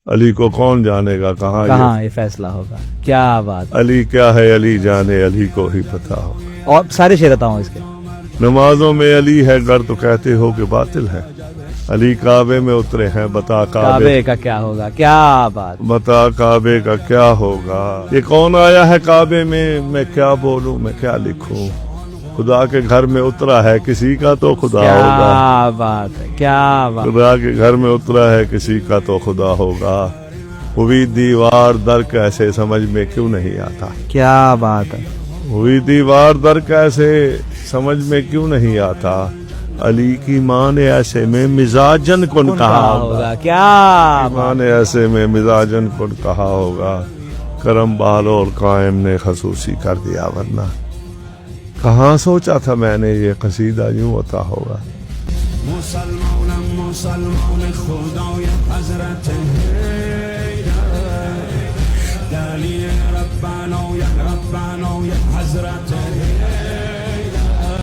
علی کو کون جانے گا کہاں یہ فیصلہ ہوگا. کیا بات. علی کیا ہے علی جانے علی کو ہی پتا ہو. اور سارے شعر بتاؤں اس کے. نمازوں میں علی ہے گر تو کہتے ہو کہ باطل ہے. علی کعبے میں اترے ہیں بتا کعبے کا کیا ہوگا. کیا بات. بتا کعبے کا کیا ہوگا. یہ کون آیا ہے کعبے میں کیا بولوں میں کیا لکھوں. خدا کے گھر میں اترا ہے کسی کا تو خدا ہوگا. کیا بات ہے. کیا بات. خدا کے گھر میں اترا ہے کسی کا تو خدا ہوگا. ہوئی دیوار در کیسے سمجھ میں کیوں نہیں آتا. کیا بات ہے. ہوئی دیوار در کیسے سمجھ میں کیوں نہیں آتا. علی کی ماں نے ایسے میں مزاجن کن کہا ہوگا. کیا ماں نے ایسے میں مزاجن کن کہا ہوگا. کرم بال اور قائم نے خصوصی کر دیا ورنہ کہاں سوچا تھا میں نے یہ قصیدہ یوں ہوتا ہوگا. مسلمان خدای حضرت دلیل ربنا یا حضرت